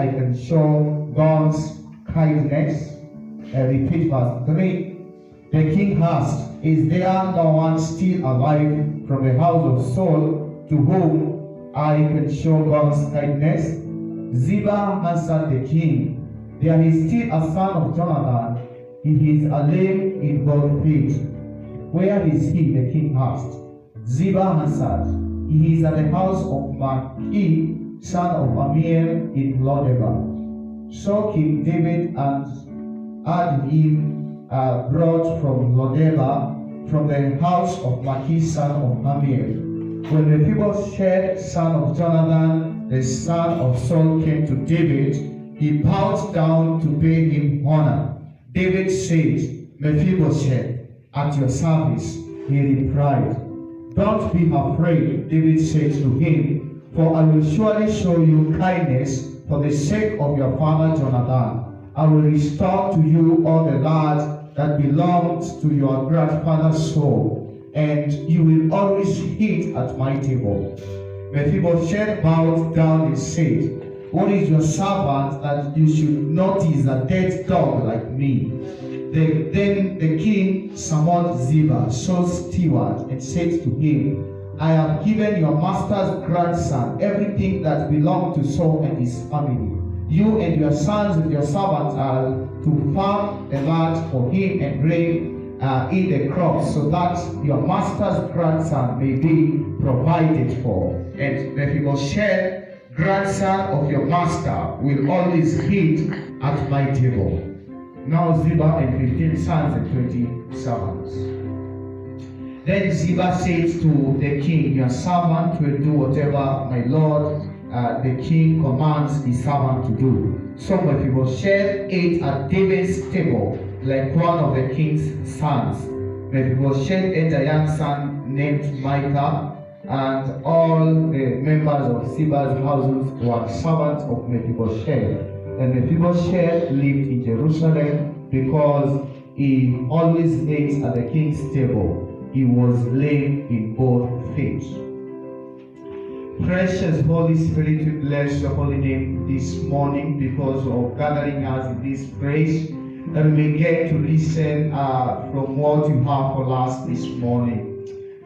I can show God's kindness. Repeat verse 3. The king asked, is there no one still alive from the house of Saul to whom I can show God's kindness? Ziba answered the king, there is still a son of Jonathan. He is lame in both feet. Where is he? The king asked. Ziba answered, he is at the house of Leakey, son of Amir in Lodebar. So King David and had him brought from Lodebar, from the house of Leakey, son of Amir. When Mephibosheth, son of Jonathan, the son of Saul, came to David, he bowed down to pay him honor. David said, Mephibosheth, at your service. He replied, don't be afraid, David said to him, for I will surely show you kindness for the sake of your father Jonathan. I will restore to you all the land that belonged to your grandfather Saul, and you will always eat at my table. Mephibosheth bowed down and said, what is your servant that you should notice a dead dog like me? Then the king summoned Ziba, Saul's steward, and said to him, I have given your master's grandson everything that belonged to Saul and his family. You and your sons and your servants are to farm the land for him and bring in the crops, so that your master's grandson may be provided for. And Mephibosheth, grandson of your master, will always eat at my table. Now Ziba and 15 sons and 20 servants. Then Ziba said to the king, your servant will do whatever my lord the king commands his servant to do. So Mephibosheth ate at David's table like one of the king's sons. Mephibosheth had a young son named Micah, and all the members of Ziba's household were servants of Mephibosheth. And Mephibosheth lived in Jerusalem because he always ate at the king's table. He was lame in both feet. Precious Holy Spirit, we bless your holy name this morning because of gathering us in this place, that we may get to listen from what you have for us this morning.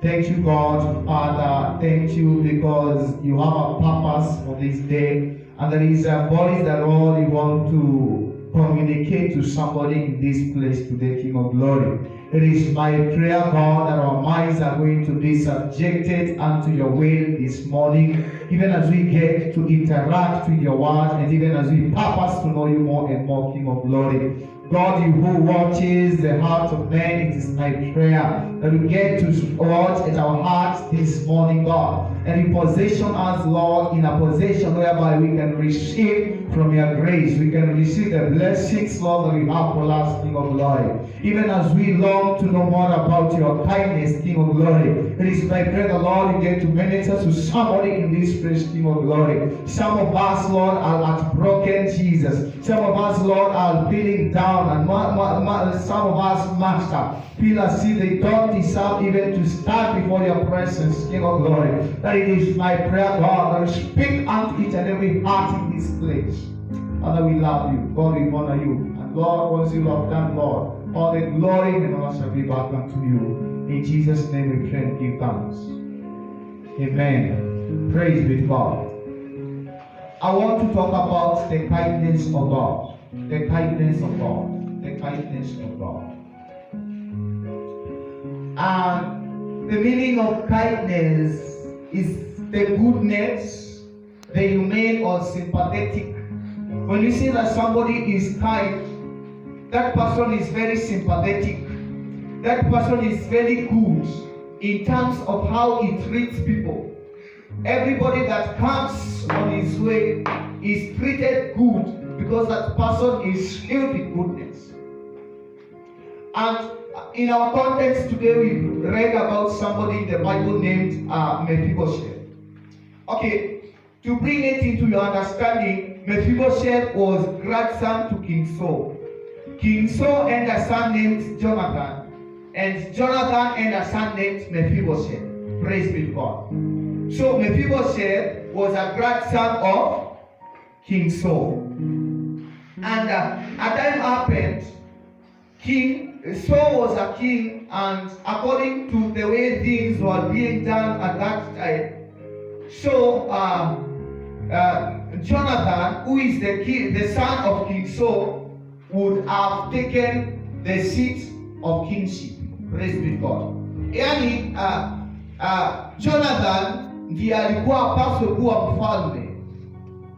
Thank you, God, Father. Thank you because you have a purpose for this day. And there is a voice that Lord, you want to communicate to somebody in this place today, King of Glory. It is my prayer, God, that our minds are going to be subjected unto your will this morning, even as we get to interact with your word, and even as we purpose to know you more and more, King of Glory. God, you who watches the heart of man, it is my prayer that we get to watch at our hearts this morning, God, and you position us, Lord, in a position whereby we can receive from your grace. We can receive the blessings, Lord, that we have for us, King of Glory. Even as we long to know more about your kindness, King of Glory, it is my prayer, the Lord, you get to minister to somebody in this place, King of Glory. Some of us, Lord, are at broken Jesus. Some of us, Lord, are feeling down, and some of us, Master, feel as if they don't deserve even to stand before your presence, King of Glory. That it is my prayer, God, that you speak unto each and every heart in this place. Father, we love you. God, we honor you. And Lord, once you have done, Lord, all the glory and honor shall be back unto you. In Jesus' name we pray and give thanks. Amen. Praise be to God. I want to talk about the kindness of God. The kindness of God. The kindness of God. And the meaning of kindness is the goodness, the humane or sympathetic. When you see that somebody is kind, that person is very sympathetic. That person is very good in terms of how he treats people. Everybody that comes on his way is treated good because that person is filled with goodness. And in our context today, we've read about somebody in the Bible named Mephibosheth. Okay, to bring it into your understanding, Mephibosheth was grandson to King Saul. King Saul had a son named Jonathan, and Jonathan had a son named Mephibosheth. Praise be to God. So Mephibosheth was a grandson of King Saul. And a time happened, King Saul was a king, and according to the way things were being done at that time, so Jonathan, who is the son of King Saul, would have taken the seat of kingship. Praise be God. Yani Jonathan ndiye alikuwa apaswe kuwa mfalme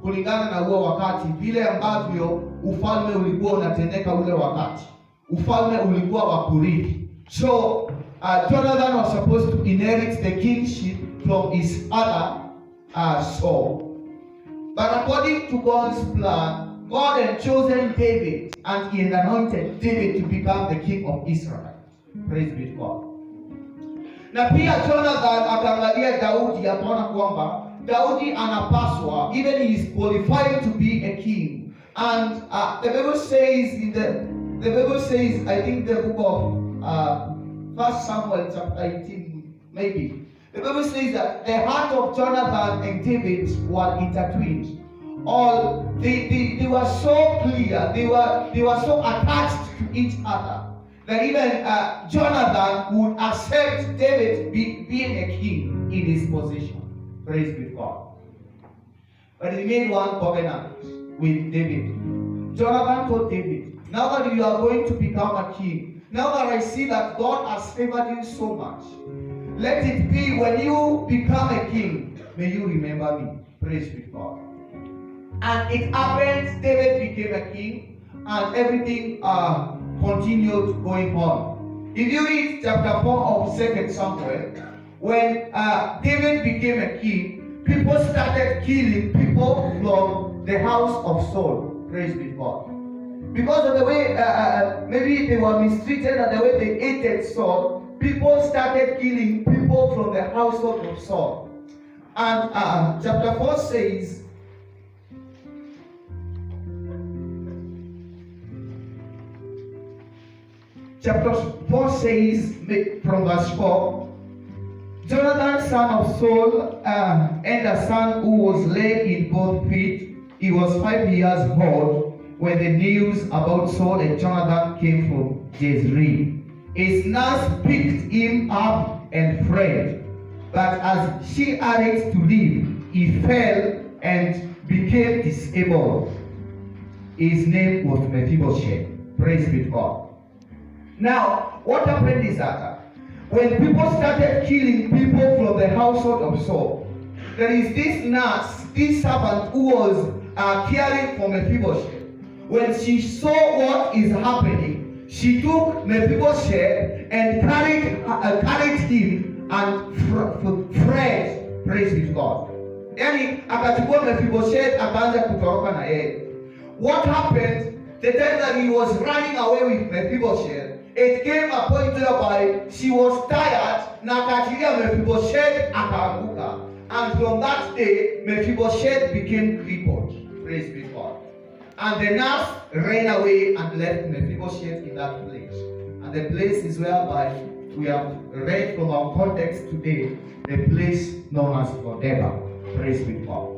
kulingana na huo wakati, vile ambavyo ufalme ulikuwa unatendeka ule wakati. Ufalme ulikuwa wa kurithi. So Jonathan was supposed to inherit the kingship from his father Saul. But according to God's plan, God had chosen David, and he had anointed David to become the king of Israel. Praise be to God. Na pia Jonathan akaangalia Daudi, akaona kwamba Daudi anapaswa, even he is qualified to be a king. And the Bible says, I think the book of 1 Samuel chapter 18, maybe. The Bible says that the heart of Jonathan and David were intertwined. They were so clear, they were so attached to each other, that even Jonathan would accept David being a king in his position. Praise be God. But he made one covenant with David. Jonathan told David, now that you are going to become a king, now that I see that God has favored you so much, let it be when you become a king, may you remember me. Praise be God. And it happened, David became a king, and everything continued going on. If you read chapter 4 of 2 Samuel, when David became a king, people started killing people from the house of Saul. Praise be God. Because of the way, maybe they were mistreated and the way they hated Saul, people started killing people from the household of Saul. And chapter 4 says, chapter 4 says, from verse 4, Jonathan, son of Saul, and a son who was lame in both feet, he was 5 years old when the news about Saul and Jonathan came from Jezreel. His nurse picked him up and fled, but as she hurried to leave, he fell and became disabled. His name was Mephibosheth. Praise be to God. Now, what happened is that when people started killing people from the household of Saul, there is this nurse, this servant who was caring for Mephibosheth. When she saw what is happening, she took Mephibosheth and carried him and fled. Praise be to God. Yani akachukua Mephibosheth akaanza kutoroka na yeye. What happened? The time that he was running away with Mephibosheth, it came a point whereby she was tired na akaachilia Mephibosheth akaanguka. And from that day, Mephibosheth became crippled. Praise be to God. And the nurse ran away and left Mephibosheth in that place. And the place is whereby we have read from our context today, the place known as Lodeba. Praise be to God.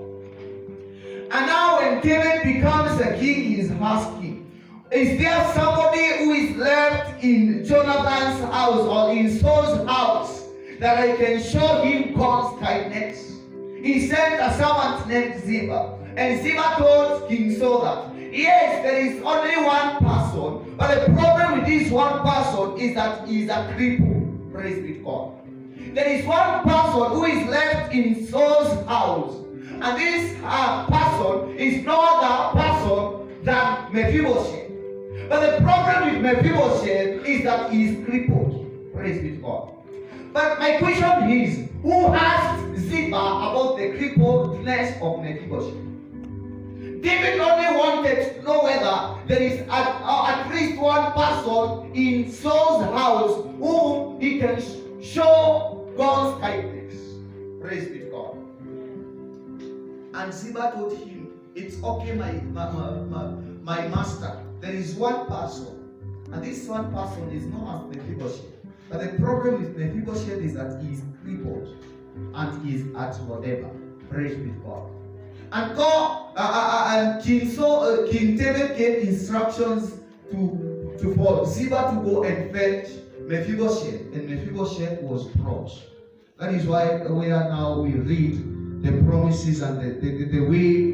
And now when David becomes a king, he is asking, is there somebody who is left in Jonathan's house or in Saul's house that I can show him God's kindness? He sent a servant named Ziba. And Ziba told King Saul that, yes, there is only one person, but the problem with this one person is that he is a cripple. Praise be to God. There is one person who is left in Saul's house, and this person is no other person than Mephibosheth. But the problem with Mephibosheth is that he is crippled. Praise be to God. But my question is, who asked Ziba about the crippledness of Mephibosheth? David only wanted to know whether there is at least one person in Saul's house whom he can show God's kindness. Praise be to God. And Ziba told him, it's okay, my master. There is one person, and this one person is known as Mephibosheth. But the problem with Mephibosheth is that he is crippled and he is at whatever. Praise be to God. And King David gave instructions for Ziba to go and fetch Mephibosheth, and Mephibosheth was brought. That is why we read the promises and the way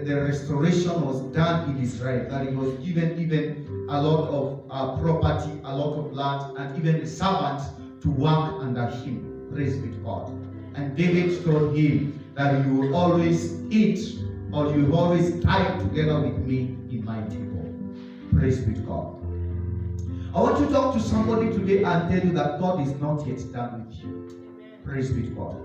the restoration was done in Israel. That he was given even a lot of property, a lot of land, and even a servant to work under him. Praise be to God. And David told him that you will always eat, or you will always dine together with me in my table. Praise be to God. I want to talk to somebody today and tell you that God is not yet done with you. Praise be to God.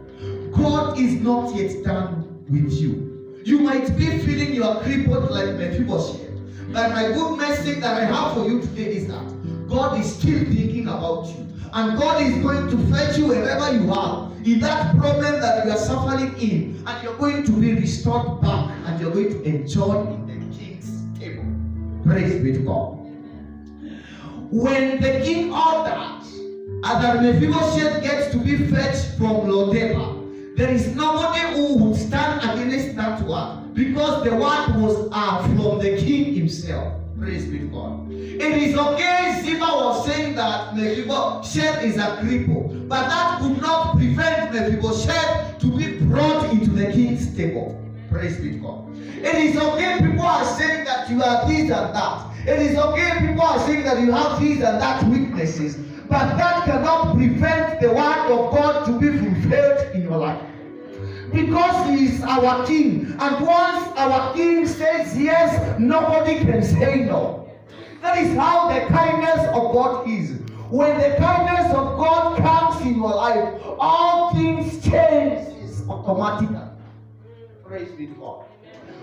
God is not yet done with you. You might be feeling you are crippled like Mephibosheth. But my good message that I have for you today is that God is still thinking about you. And God is going to fetch you wherever you are, in that problem that you are suffering in, and you're going to be restored back, and you're going to enjoy in the king's table. Praise be to God. When the king ordered that Mephibosheth gets to be fetched from Lodeba, there is nobody who would stand against that word, because the word was from the king himself. Praise be to God. It is okay, Ziba was saying that Mephibosheth is a cripple, but that could not prevent Mephibosheth to be brought into the king's table. Praise be to God. It is okay, people are saying that you are this and that. It is okay, people are saying that you have these and that weaknesses, but that cannot prevent the word of God to be fulfilled in your life. Because he is our king, and once our king says yes, nobody can say no. That is how the kindness of God is. When the kindness of God comes in your life, all things change automatically. Praise be to God.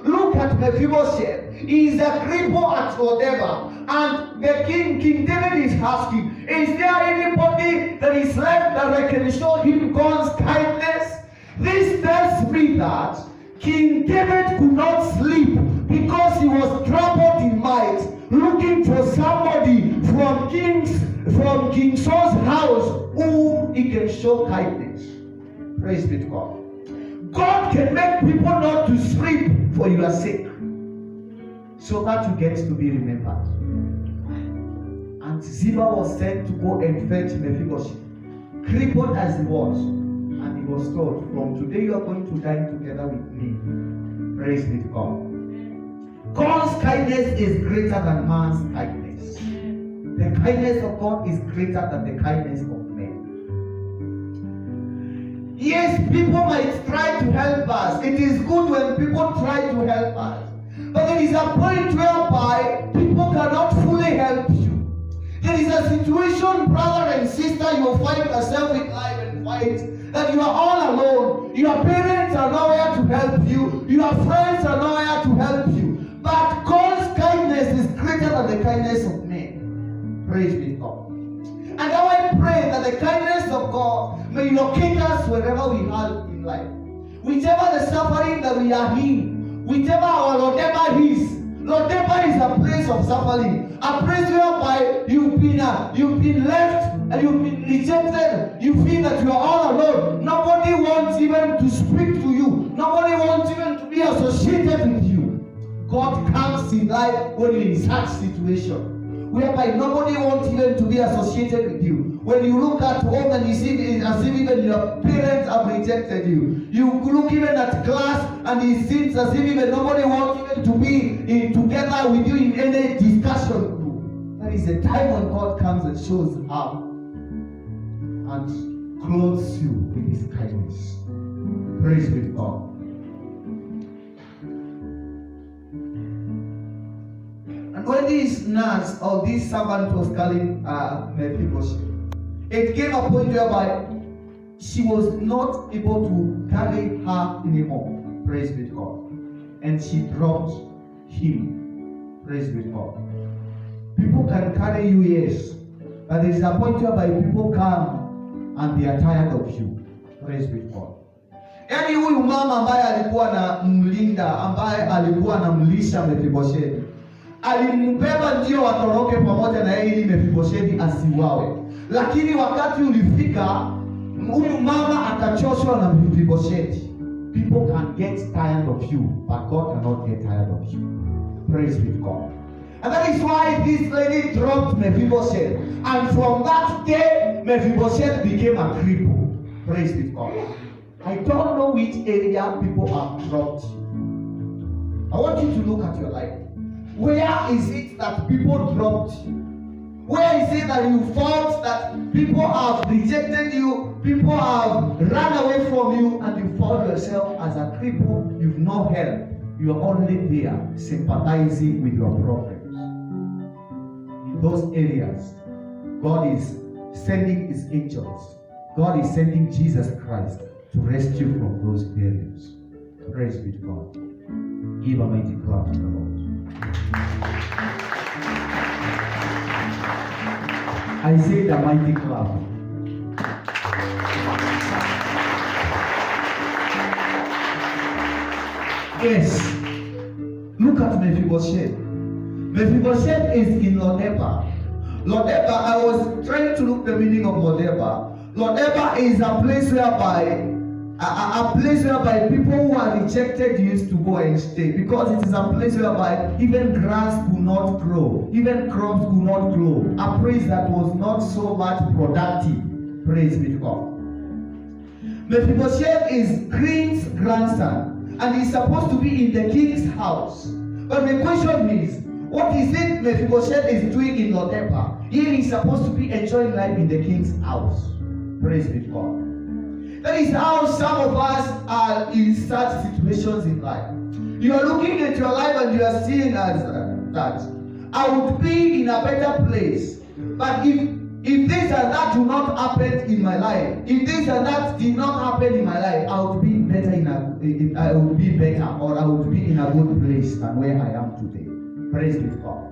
Look at Mephibosheth. He is a cripple at whatever. And the King David is asking, is there anybody that is left that I can show him God's kindness? This tells me that King David could not sleep because he was troubled in mind, looking for somebody from King Saul's house whom he can show kindness. Praise be to God. God can make people not to sleep for your sake, so that you get to be remembered. And Ziba was sent to go and fetch Mephibosheth, crippled as he was, and he was told, from today you are going to dine together with me. Praise be to God. God's kindness is greater than man's kindness. The kindness of God is greater than the kindness of men. Yes, people might try to help us. It is good when people try to help us. But there is a point whereby people cannot fully help you. There is a situation, brother and sister, you will find yourself in life and fight, that you are all alone. Your parents are nowhere to help you. Your friends are nowhere to help you. But God's kindness is greater than the kindness of men. Praise be to God. And now I pray that the kindness of God may locate us wherever we are in life. Whichever the suffering that we are in, whichever our Lodeba is. Lodeba is a place of suffering. A place whereby you've been left and you've been rejected. You feel that you are all alone. Nobody wants even to speak to you. Nobody wants even to be associated with you. God comes in life when you're in such situation, whereby nobody wants even to be associated with you. When you look at home and you see it as if even your parents have rejected you. You look even at class and it seems as if even nobody wants even to be together with you in any discussion group. That is the time when God comes and shows up and clothes you with his kindness. Praise be to God. And when this nurse or this servant was calling Mephibosheth, it came a point whereby she was not able to carry her anymore. Praise be to God. And she dropped him. Praise be to God. People can carry you, yes, but there is a point whereby people come and they are tired of you. Praise be to God. Yaani huyu mama ambaye alikuwa na mlinda, ambaye alikuwa na mlisha Mephibosheth, alimbeba ndio watoroke pamoja na yeye ili Mephibosheth asiuawe. Lakini wakati ulifika, huyu mama akachoshwa na Mephibosheth. People can get tired of you, but God cannot get tired of you. Praise be to God. And that is why this lady dropped Mephibosheth. And from that day, Mephibosheth became a cripple. Praise be to God. I don't know which area people have dropped you. I want you to look at your life. Where is it that people dropped you? Where is it that you felt that people have rejected you, people have run away from you, and you found yourself as a cripple? You've no help. You are only there sympathizing with your problems. In those areas, God is sending His angels. God is sending Jesus Christ to rescue from those areas. Praise be to God. Give a mighty clap to the Lord. I say the mighty clap. Yes. Look at Mephibosheth. Mephibosheth is in Lodeba. Lodeba, I was trying to look the meaning of Lodeba. Lodeba is a place whereby people who are rejected used to go and stay, because it is a place whereby even grass could not grow, even crops could not grow. A place that was not so much productive. Praise be to God. Mephibosheth is Queen's grandson, and he's supposed to be in the king's house. But the question is, what is it Mephibosheth is doing in Lodeba? Here he's supposed to be enjoying life in the king's house. Praise be to God. That is how some of us are in such situations in life. You are looking at your life and you are seeing as that I would be in a better place. But if this and that do not happen in my life, if this and that did not happen in my life, I would be better I would be better, or I would be in a good place than where I am today. Praise be to God.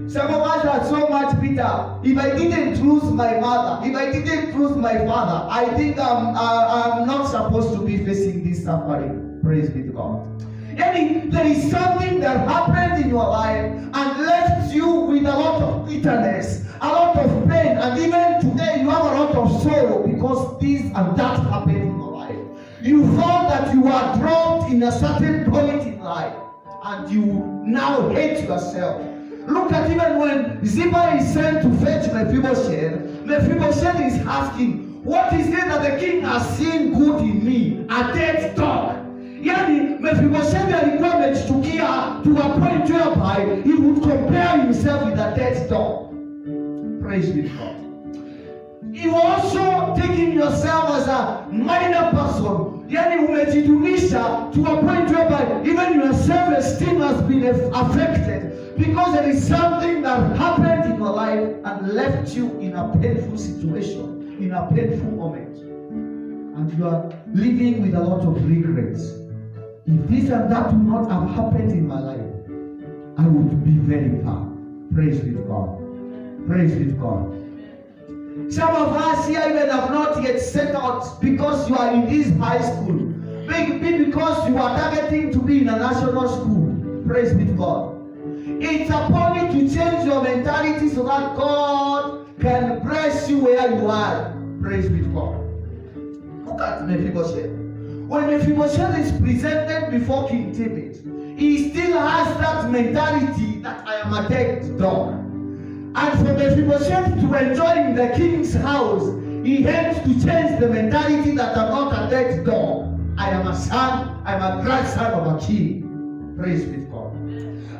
Some of us are so much bitter. If I didn't lose my mother, if I didn't lose my father, I think I'm not supposed to be facing this suffering. Praise be to God. And there is something that happened in your life and left you with a lot of bitterness, a lot of pain, and even today you have a lot of sorrow because this and that happened in your life. You found that you are dropped in a certain point in life and you now hate yourself. Look at even when Ziba is sent to fetch Mephibosheth, Mephibosheth is asking, what is it that the king has seen good in me? A dead dog. Yani Mephibosheth alikuwa amechukia to a point whereby he would compare himself with a dead dog. Praise be to God. You also taking yourself as a minor person. Yani umejidunisha to a point whereby even your self-esteem has been affected because there is something that happened in your life and left you in a painful situation, in a painful moment. And you are living with a lot of regrets. If this and that would not have happened in my life, I would be very far. Praise be to God. Praise be to God. Some of us here even have not yet set out because you are in this high school. Maybe because you are targeting to be in a national school. Praise be to God. It's upon you to change your mentality so that God can bless you where you are. Praise be to God. Look at Mephibosheth. When Mephibosheth is presented before King David, he still has that mentality that I am a dead dog. And for Mephibosheth to enjoy in the king's house, he had to change the mentality that I'm not a dead dog. I am a son, I'm a grandson of a king. Praise be to God.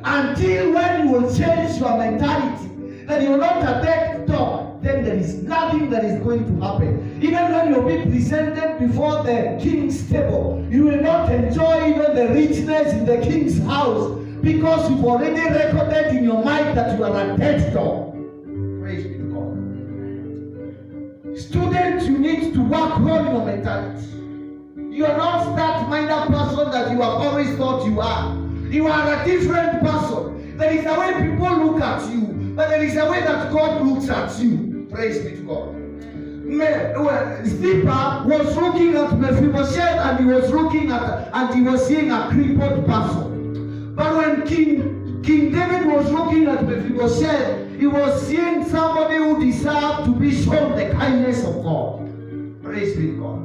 Until when you will change your mentality that you're not a dead dog, then there is nothing that is going to happen. Even when you'll be presented before the king's table, you will not enjoy even the richness in the king's house because you've already recorded in your mind that you are a dead dog. Praise be to God. Students, you need to work on your mentality. You are not that minor person that you have always thought you are. You are a different person. There is a way people look at you, but there is a way that God looks at you. Praise be to God. Ziba was looking at Mephibosheth and he was seeing a crippled person. But when King David was looking at Mephibosheth, he was seeing somebody who deserved to be shown the kindness of God. Praise be to God.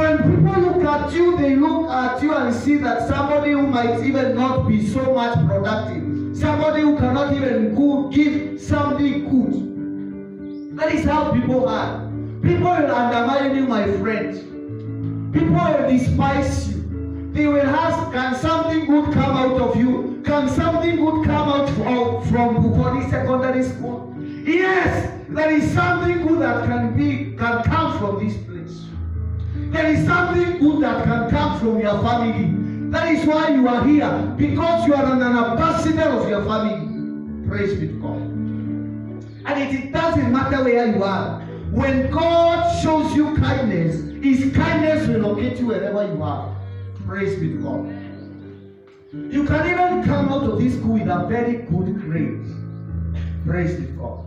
When people look at you, they look at you and see that somebody who might even not be so much productive, somebody who cannot even give something good. That is how people are. People will undermine you, my friend. People will despise you. They will ask, can something good come out of you? Can something good come out from Mpukoni Secondary School? Yes, there is something good that can come from this place. There is something good that can come from your family. That is why you are here, because you are an ambassador of your family. Praise be to God. And it doesn't matter where you are. When God shows you kindness, His kindness will locate you wherever you are. Praise be to God. You can even come out of this school with a very good grade. Praise be to God.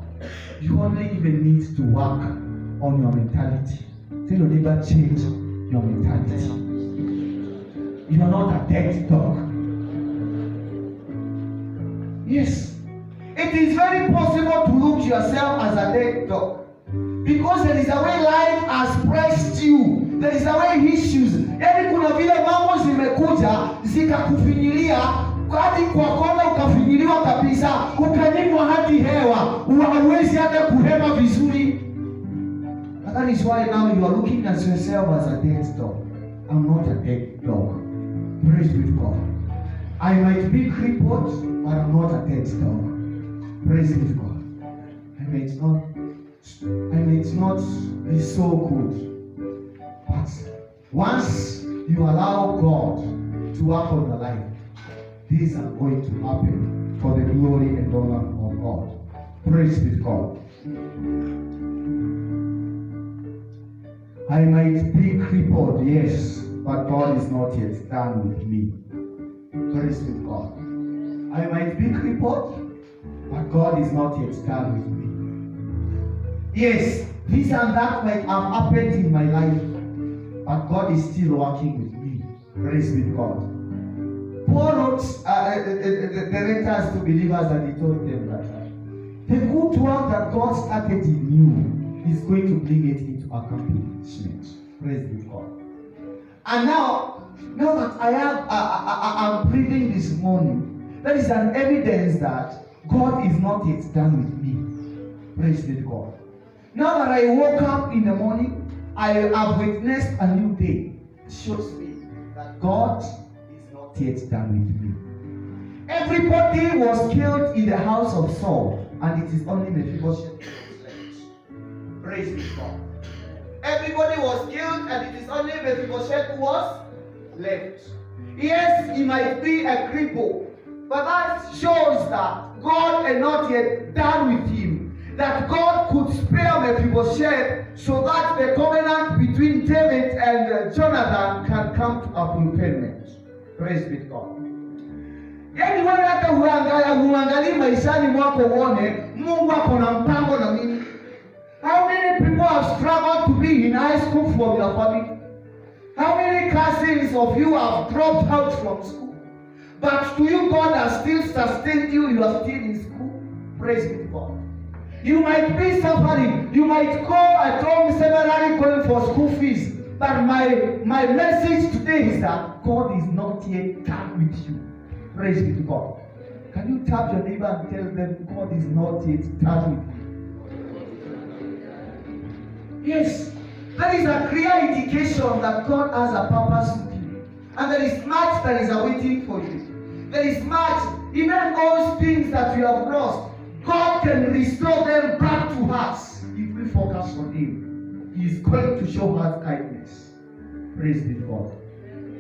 You only even need to work on your mentality. Tell your neighbor, change your mentality. You are not a dead dog. Yes. It is very possible to look yourself as a dead dog. Because there is a way life has pressed you. There is a way issues. Yaani kuna vile mambo zimekuja zikakufinyilia hadi kwa kona ukafinyiliwa kabisa, ukanyimwa hadi hewa, huwezi hata kuhema vizuri. And that is why now you are looking at yourself as a dead dog. I'm not a dead dog. Praise be to God. I might be crippled, but I'm not a dead dog. Praise be to God. I may not be so good, but once you allow God to work on your life, these are going to happen for the glory and honor of God. Praise be to God. I might be crippled, yes, but God is not yet done with me. Praise be to God. I might be crippled, but God is not yet done with me. Yes, this and that might have happened in my life, but God is still working with me. Praise be to God. Paul wrote the letters to believers, and he told them that the good work that God started in you is going to bring it into accomplishment. Praise be to God. And now that I'm breathing this morning, that is an evidence that God is not yet done with me. Praise be to God. Now that I woke up in the morning, I have witnessed a new day. It shows me that God is not yet done with me. Everybody was killed in the house of Saul, and it is only Mephibosheth who was left. Praise be to God. Everybody was killed, and it is only Mephibosheth who was left. Yes, he might be a cripple, but that shows that God is not yet done with him. That God could spare Mephibosheth so that the covenant between David and Jonathan can come to a fulfillment. Praise be to God. Yaani wewe hata huangalie maishani mwako uone Mungu ako na mpango na mimi. How many people have struggled to be in high school from your family? How many cousins of you have dropped out from school? But to you, God has still sustained you. You are still in school. Praise be to God. You might be suffering. You might go at home severally going for school fees. But my message today is that God is not yet done with you. Praise be to God. Can you tap your neighbor and tell them God is not yet done with you? Yes. That is a clear indication that God has a purpose with you. And there is much that is awaiting for you. There is much, even those things that you have lost, God can restore them back to us if we focus on Him. He is going to show us kindness. Praise be to God.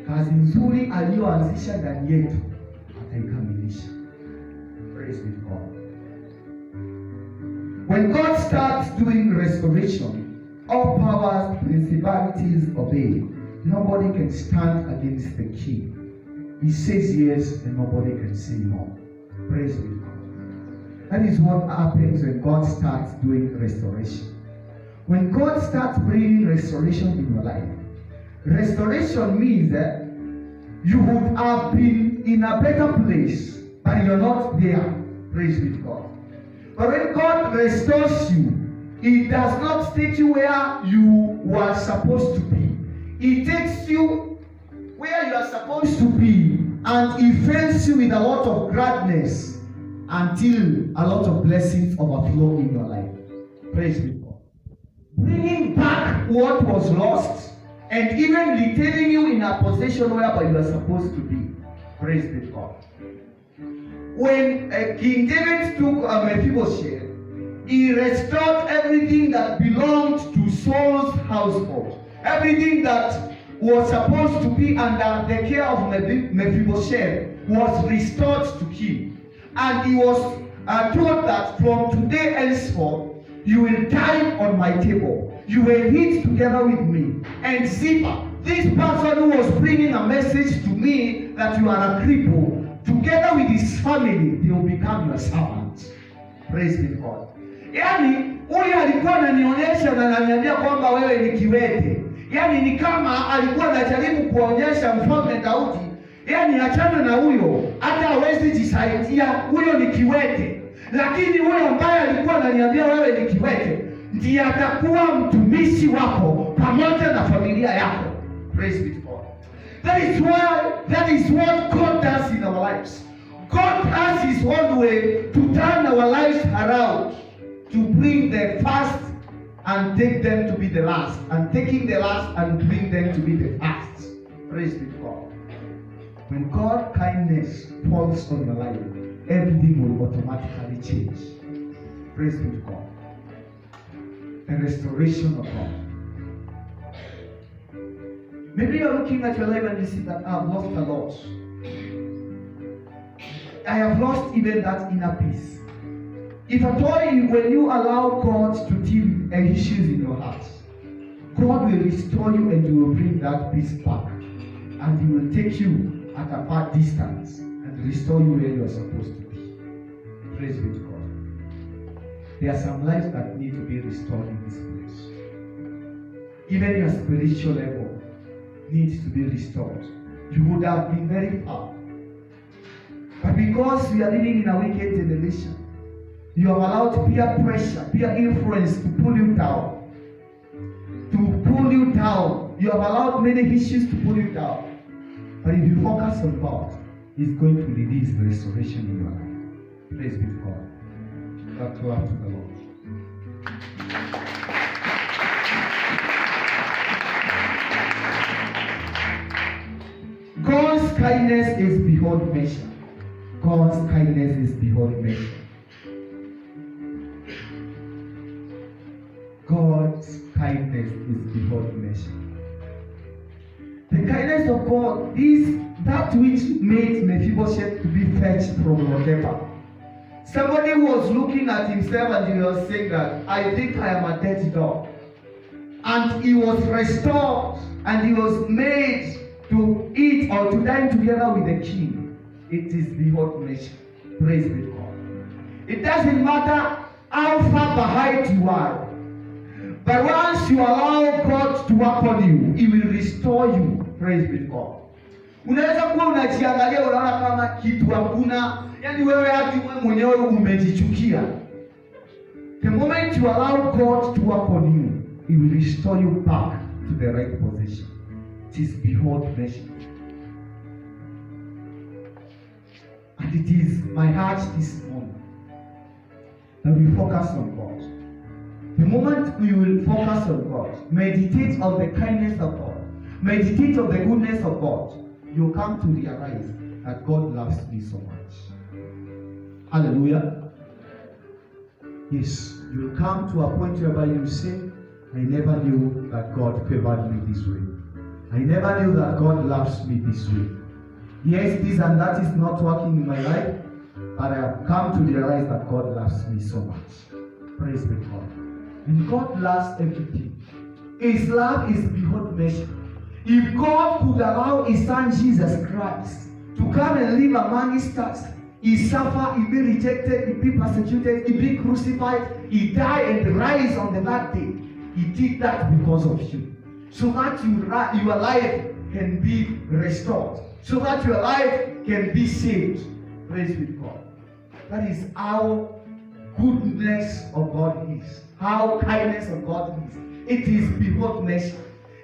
Kazi nzuri aliyoanzisha ndani yetu ataikamilisha. Praise be to God. When God starts doing restoration, all powers, principalities obey. Nobody can stand against the king. He says yes and nobody can say no. Praise be to God. That is what happens when God starts doing restoration. When God starts bringing restoration in your life, restoration means that you would have been in a better place, but you're not there. Praise be to God. But when God restores you, He does not take you where you were supposed to be. He takes you where you are supposed to be, and he fills you with a lot of gladness until a lot of blessings overflow in your life. Praise be God. Bringing back what was lost and even retaining you in a position whereby you are supposed to be. Praise be God. When King David took Mephibosheth, he restored everything that belonged to Saul's household. Everything that was supposed to be under the care of Mephibosheth was restored to him. And he was told that from today henceforth, you will dine on my table. You will eat together with me. And Ziba, this person who was bringing a message to me that you are a cripple, together with his family, they will become your servants. Praise be God. Yaani, huyu alikuwa ananionyesha na ananiambia kwamba wewe ni kiwete. Yaani ni kama alikuwa anajaribu kuonyesha mfalme Daudi, yaani achana na huyo, hata hawezi jisaidia, huyo ni kiwete. Lakini huyo ambaye alikuwa ananiambia wewe ni kiwete, ndiye atakuwa mtumishi wako pamoja na familia yako. Praise be to God. That is what God does in our lives. God has his own way to turn our lives around, to bring the first and take them to be the last, and taking the last and bring them to be the first. Praise be to God. When God's kindness falls on your life, everything will automatically change. Praise be to God. The restoration of God. Maybe you're looking at your life and you see that I've lost a lot. I have lost even that inner peace. If at all, when you allow God to deal with issues in your heart, God will restore you and you will bring that peace back. And he will take you at a far distance and restore you where you are supposed to be. Praise be to God. There are some lives that need to be restored in this place. Even your spiritual level needs to be restored. You would have been very far. But because we are living in a wicked generation, you have allowed peer pressure, peer influence to pull you down. To pull you down. You have allowed many issues to pull you down. But if you focus on God, He's going to release the restoration in your life. Praise be to God. Clap to the Lord. God's kindness is beyond measure. God's kindness is beyond measure. God's kindness is beyond measure. The kindness of God is that which made Mephibosheth to be fetched from whatever. Somebody was looking at himself and he was saying that, I think I am a dead dog. And he was restored and he was made to eat or to dine together with the king. It is beyond measure. Praise be God. It doesn't matter how far behind you are. But once you allow God to work on you, He will restore you. Praise be God. Unaweza kuwa unajiangalia unaona kama kitu hakuna, yani wewe hadi wewe mwenyewe umejichukia. The moment you allow God to work on you, He will restore you back to the right position. It is beyond measure. And it is my heart this morning that we focus on God. The moment we will focus on God, meditate on the kindness of God, meditate on the goodness of God, you'll come to realize that God loves me so much. Hallelujah. Yes, you'll come to a point whereby you say, I never knew that God favored me this way. I never knew that God loves me this way. Yes, this and that is not working in my life, but I have come to realize that God loves me so much. Praise be God. And God loves everything. His love is beyond measure. If God could allow His Son Jesus Christ to come and live amongst us, He suffered, He be rejected, He be persecuted, He be crucified, He died and rise on the third day. He did that because of you. So that your life can be restored. So that your life can be saved. Praise be to God. That is how goodness of God is. How kindness of God is. It is beyond measure.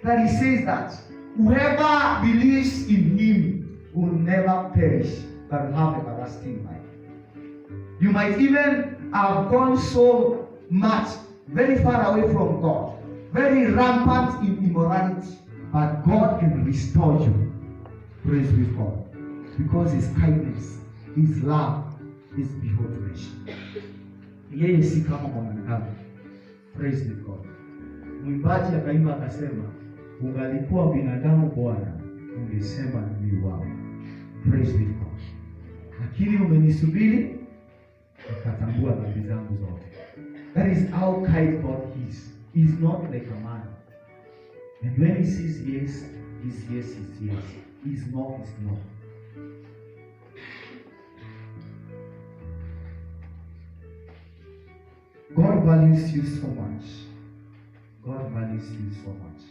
That He says that whoever believes in him will never perish, but will have everlasting life. You might even have gone so much, very far away from God, very rampant in immorality, but God can restore you. Praise be God. Because his kindness, his love is beyond measure. Yeye si kama mwanadamu. Praise be God. Mwimbaji akaimba akasema, ungalikuwa binadamu Bwana, ungesema ni wao. Praise be God. Lakini umenisubiri, ukatambua dhambi zangu zote. That is how kind God is. He is not like a man. And when he says yes, his yes is yes. His no is no. God values you so much. God values you so much.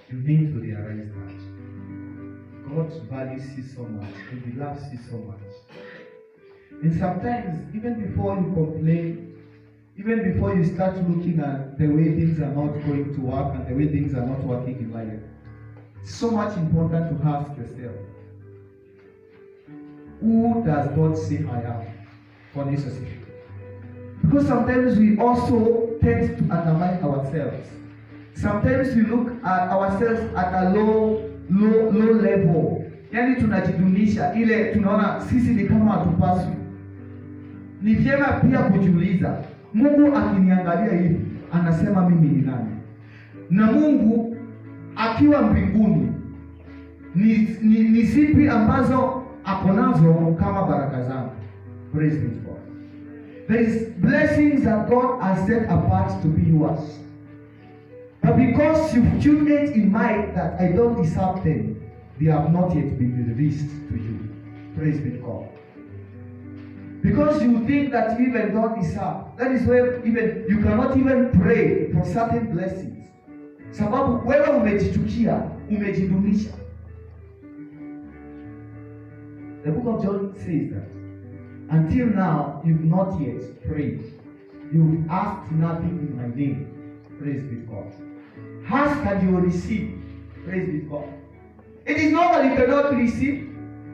You need to realize that. God values you so much and he loves you so much. And sometimes, even before you complain, even before you start looking at the way things are not going to work and the way things are not working in life, it's so much important to ask yourself, who does God say I am for this specific? Because sometimes we also tend to undermine ourselves. Sometimes we look at ourselves at a low level. Yani tunajidunisha, ile tunaona sisi ni kama hatupaswi. Ni vyema pia kujiuliza, Mungu akiniangalia hivi, anasema mimi ni nani? Na Mungu akiwa mbinguni, ni sipi ambazo ako nazo kama baraka zangu? Praise be God. There is blessings that God has set apart to be yours. But because you've tuned it in mind that I don't deserve them, they have not yet been released to you. Praise be God. Because you think that you even don't deserve. That is where even you cannot even pray for certain blessings. Sababu wewe umejichukia, umejidunisha. The book of John says that until now you've not yet prayed. You've asked nothing in my name. Praise be God. Ask and you will receive. Praise be God. It is not that you cannot receive.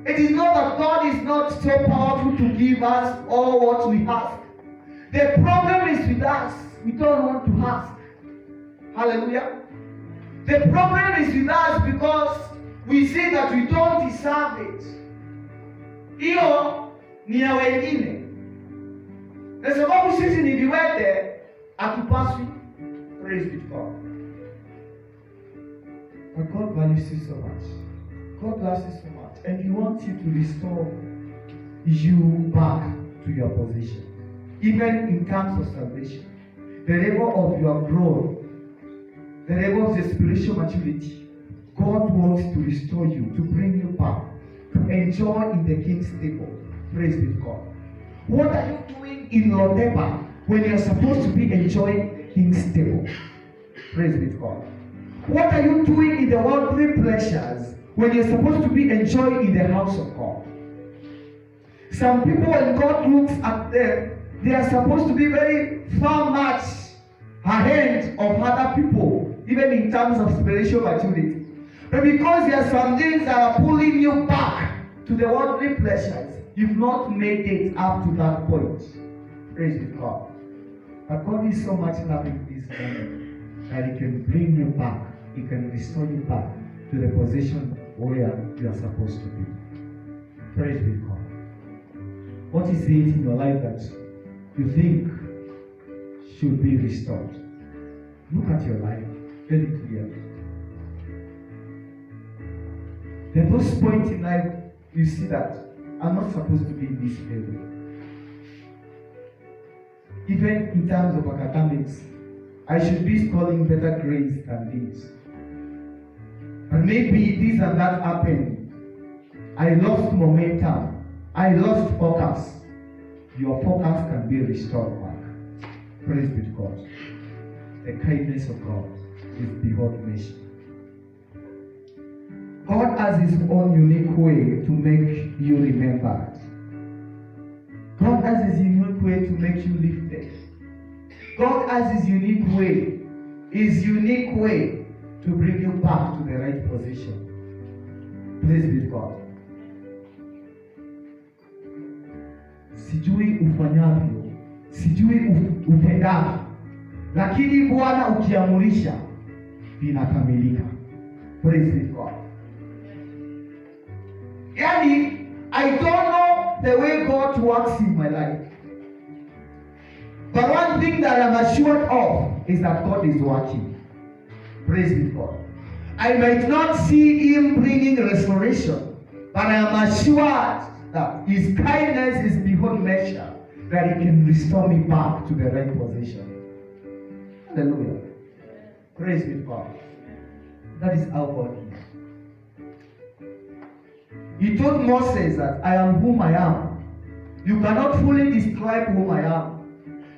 It is not that God is not so powerful to give us all what we ask. The problem is with us. We don't want to ask. Hallelujah. The problem is with us because we say that we don't deserve it. Hiyo ni ya wengine. Na sababu sisi ni viwete, hatupaswi. Praise be God. But God values you so much. God loves you so much. And He wants you to restore you back to your position. Even in terms of salvation. The level of your growth. The level of the spiritual maturity. God wants to restore you. To bring you back. To enjoy in the King's table. Praise be God. What are you doing in your labor when you're supposed to be enjoying King's table? Praise be God. What are you doing in the worldly pleasures when you're supposed to be enjoying in the house of God? Some people, when God looks at them, they are supposed to be very far much ahead of other people, even in terms of spiritual maturity. But because there are some things that are pulling you back to the worldly pleasures, you've not made it up to that point. Praise be God. But God is so much loving this moment that He can bring you back. He can restore you back to the position where you are supposed to be. Praise be God. What is it in your life that you think should be restored? Look at your life very clearly. There are those points in life you see that I'm not supposed to be in this area. Even in terms of academics, I should be scoring better grades than this. And maybe this and that happened. I lost momentum. I lost focus. Your focus can be restored back. Praise be to God. The kindness of God is beyond measure. God has His own unique way to make you remembered. God has His unique way to make you lifted. God has His unique way to bring you back to the right position. Praise be God. Sijui ufanyavyo, sijui utendavyo, lakini Bwana ukiamurisha vinakamilika. Praise be God. Yani, I don't know the way God works in my life. But one thing that I'm assured of is that God is working. Praise be God. I might not see Him bringing restoration, but I am assured that His kindness is beyond measure, that He can restore me back to the right position. Hallelujah. Praise be God. That is how God is. He told Moses that I am whom I am. You cannot fully describe whom I am.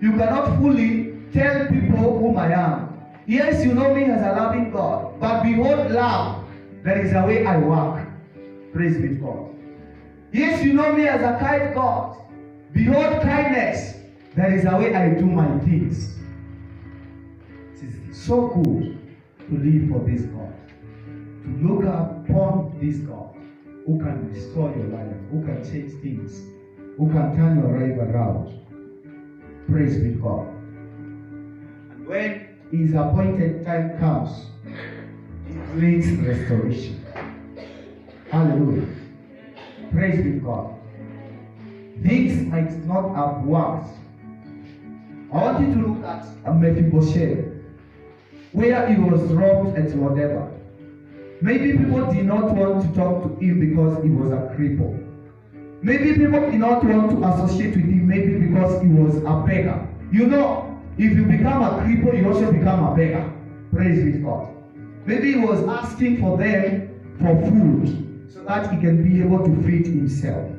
You cannot fully tell people whom I am. Yes, you know me as a loving God, but behold love, there is a way I walk. Praise be God. Yes, you know me as a kind God. Behold kindness, there is a way I do my things. It is so good to live for this God, to look upon this God who can restore your life, who can change things, who can turn your life around. Praise be God. And when His appointed time comes, He brings restoration. Hallelujah. Praise be God. Things might not have worked. I want you to look at Mephibosheth, where he was robbed and whatever. Maybe people did not want to talk to him because he was a cripple. Maybe people did not want to associate with him, maybe because he was a beggar. You know, if you become a cripple, you also become a beggar. Praise be God. Maybe he was asking for them for food so that he can be able to feed himself.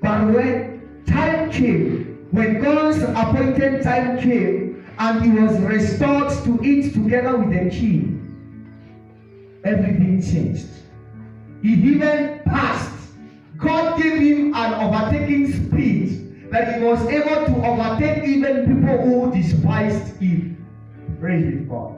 But when time came, when God's appointed time came, and he was restored to eat together with the king, everything changed. He even passed. God gave him an overtaking speed that he was able to overtake even people who despised him. Praise be God.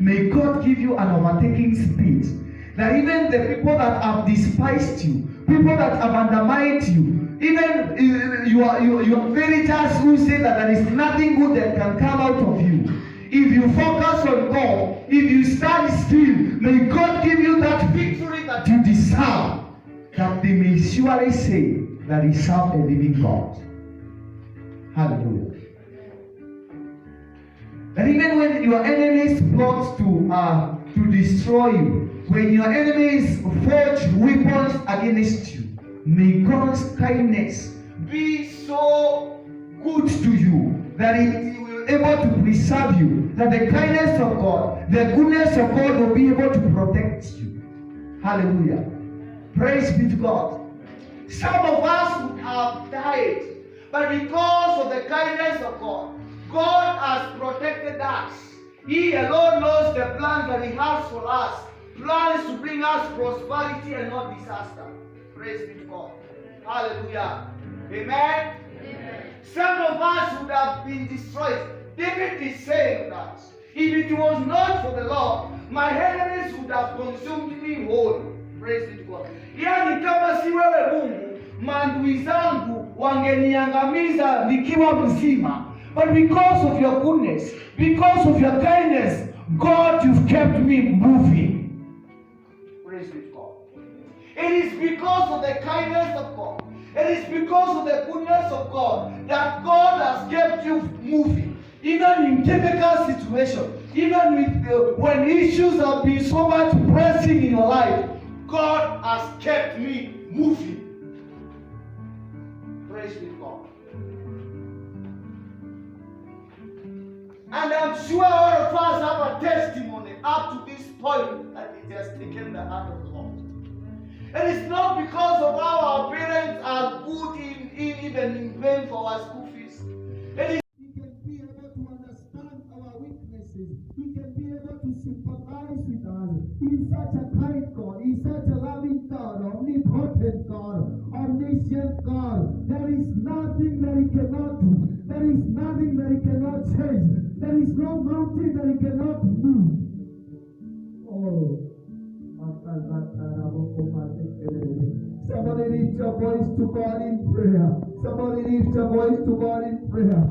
May God give you an overtaking speed that even the people that have despised you, people that have undermined you, even your villagers who say that there is nothing good that can come out of you, if you focus on God, if you stand still, may God give you that victory that you deserve, that they may surely say that He serves a living God. Hallelujah. And even when your enemies plot to destroy you, when your enemies forge weapons against you, may God's kindness be so good to you that He will be able to preserve you, that the kindness of God, the goodness of God will be able to protect you. Hallelujah. Praise be to God. Some of us would have died, but because of the kindness of God, God has protected us. He alone knows the plans that He has for us. Plans to bring us prosperity and not disaster. Praise be to God. Hallelujah. Amen. Amen. Some of us would have been destroyed. David is saying that if it was not for the Lord, my enemies would have consumed me whole. Praise be to God. Yani kama si wewe Mungu, maadui zangu wangeniangamiza nikiwa mzima. But because of your goodness, because of your kindness, God, you've kept me moving. Praise be to God. It is because of the kindness of God, it is because of the goodness of God that God has kept you moving. Even in difficult situations, even with when issues have been so much pressing in your life, God has kept me moving. Praise be to God. And I'm sure all of us have a testimony up to this point that it has taken the hand of the Lord. And it's not because of how our parents are good in even in paying for our school fees. It is we can be able to understand our weaknesses. We can be able to sympathize with us. He's such a kind God. He's such a loving God, omnipotent God, omniscient God. There is nothing that He cannot do. There is nothing that He cannot change. There is no mountain that He cannot move. Somebody lift your voice to God in prayer. Somebody lift your voice to God in prayer.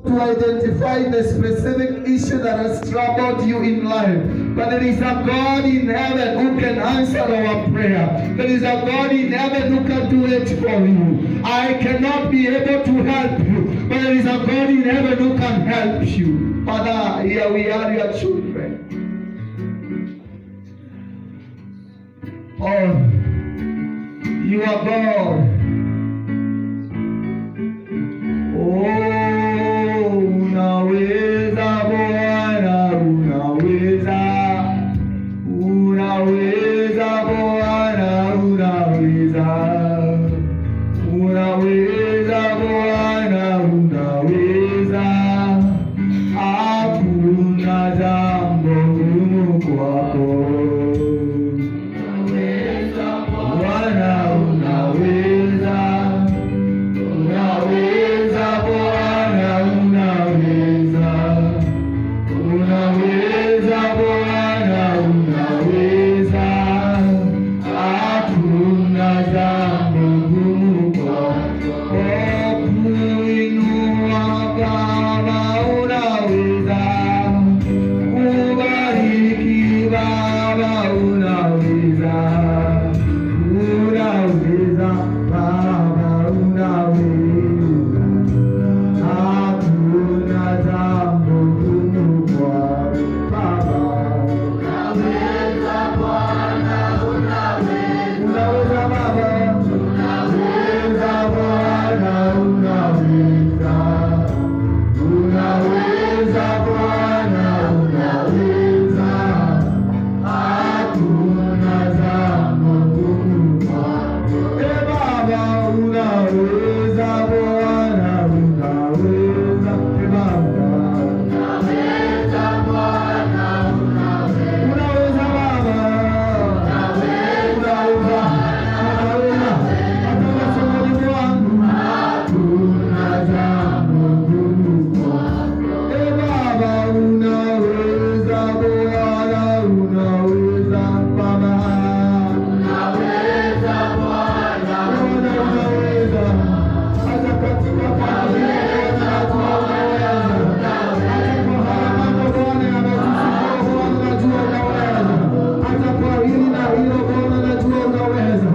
To identify the specific issue that has troubled you in life. But there is a God in heaven who can answer our prayer. There is a God in heaven who can do it for you. I cannot be able to help you, but there is a God in heaven who can help you. Father, here we are, your children. Oh, you are God. Oh, unaweza Bwana, unaweza. Unaweza Bwana, unaweza. Unaweza Bwana, unaweza. Hakuna jambo gumu kwako. Bwana, unaweza. Unaweza Bwana, unaweza. Unaweza Bwana, unaweza. Hakuna jambo gumu kwako. Kuinua Baba, unaweza. Kubariki Baba, unaweza. Unaweza Baba, unaweza. Hakuna jambo gumu kwako Baba. Unaweza Bwana, unaweza. Unaweza Baba. Unaweza Bwana, unaweza. Unaweza Bwana, unaweza. Hakuna jambo gumu kwako. Eh, Baba, unaweza Bwana, unaweza. Eh, Baba. Unaweza Bwana, unaweza. Unaweza Baba. Unaweza. Unaweza. Hata masomoni mwangu. Hakuna jambo gumu kwako. Eh, Baba, unaweza Bwana, unaweza Baba. Unaweza Bwana, unaweza. Hata katika familia yetu unaweza. Hata kwa haya mambo Bwana yametusumbua Bwana, najua unaweza. Hata kwa hili na hilo Bwana, najua unaweza.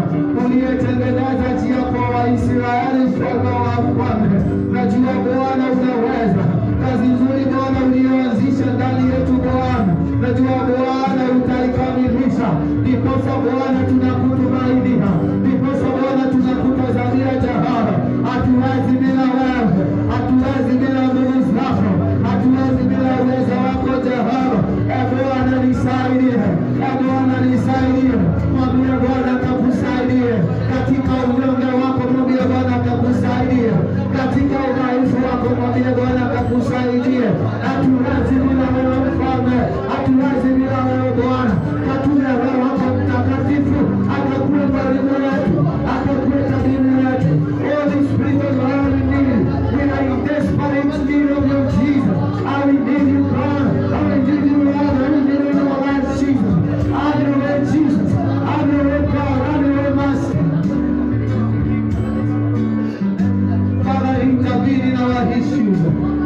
Uliyetengeneza njia kwa Waisraeli, mfalme wa wafalme, najua Bwana unaweza. Kazi nzuri Bwana uliyoanzisha ndani yetu Bwana, najua Bwana utaikamilisha. Ndiposa Bwana tunakutumainia, ndiposa Bwana tunakutazamia jahara. Hatuwezi bila wewe, hatuwezi bila nguvu zako, hatuwezi bila uwezo wako jahara. E Bwana nisaidie, e Bwana nisaidie. Mwambie Bwana akakusaidie katika unyonge wako, mwambie Bwana akakusaidie katika udhaifu wako, mwambie Bwana akakusaidie. Hatuwezi bila wewe mfalme, hatuwezi bila wewe Bwana. Katume Roho wako Mtakatifu akakuwe karibu yetu, akakuwe karibu yetu. Holy Spirit of God, we need you. We are in desperate need of you, Jesus. I will need you, God. I will need you, Lord. I will need you in our lives, Jesus. Have your way, Jesus. Have your way, God. Have your way, Master. Father, intervene in our issues.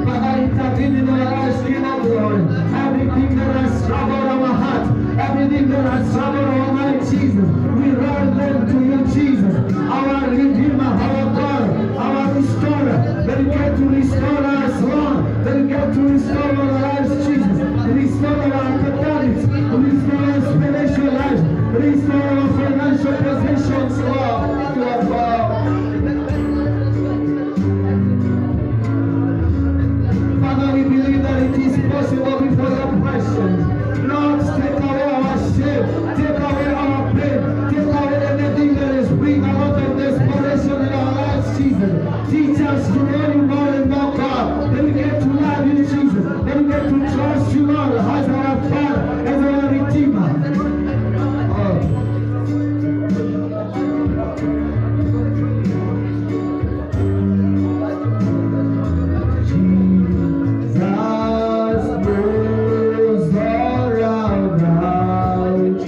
Father, intervene in our lives, King of glory. Everything that has troubled our heart, everything that has troubled our mind, Jesus, we run them to you, Jesus. Our Redeemer, our God, our Restorer. That you get to restore us, Lord. That you get to restore our lives, Jesus. Restore our academics. Restore our spiritual lives. Restore our financial positions, Lord. You are God. Father, we believe that it is possible before your presence. Lord, take away our shame, take away our pain, take away anything that is bringing a lot of desperation in our lives, Jesus. Teach us to know you more and more, God. Then we get to love you, Jesus. Then we get to trust you, Lord, as our Father, as our Redeemer. Jesus knows all about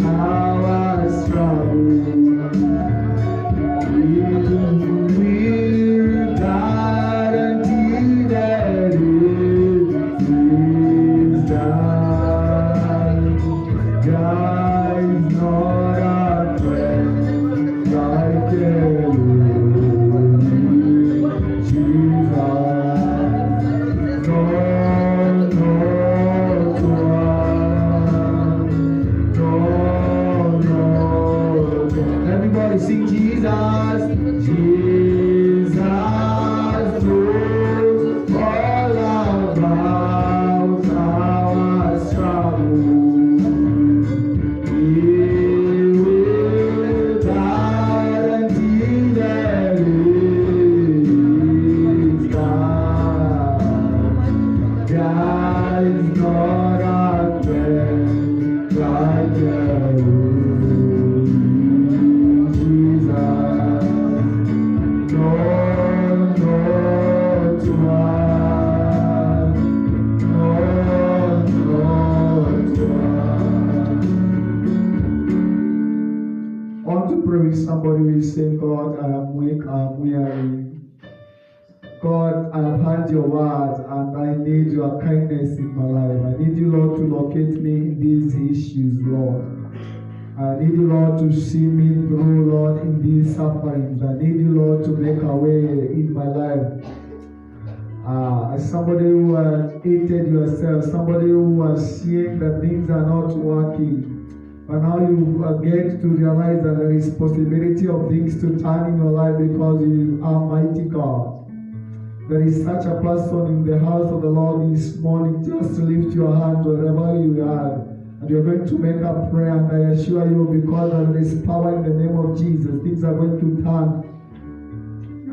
somebody will say, God, I am weak, I am weary. God, I have heard your word and I need your kindness in my life. I need you, Lord, to locate me in these issues, Lord. I need you, Lord, to see me through, Lord, in these sufferings. I need you, Lord, to make a way in my life. As somebody who has hated yourself, somebody who has seen that things are not working, but now you get to realize that there is possibility of things to turn in your life because you are mighty God. There is such a person in the house of the Lord this morning. Just lift your hand wherever you are. And you're going to make a prayer, and I assure you, because there is power in the name of Jesus, things are going to turn.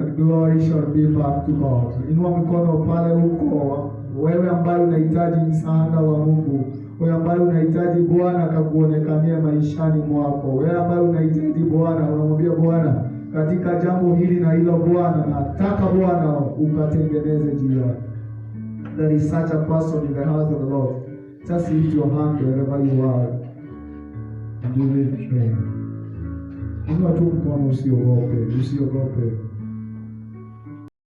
And glory shall be back to God. Inua mikono pale huko, wewe ambaye unahitaji msaada wa Mungu, wewe ambaye unahitaji Bwana akakuonekania maishani mwako, wewe ambaye unahitaji Bwana, unamwambia Bwana, katika jambo hili na hilo Bwana, nataka Bwana ukatengeneze njia. There is such a person in the house of the Lord. Just lift your hand wherever you are and you will pray. Inua tu mkono, usiogope, usiogope.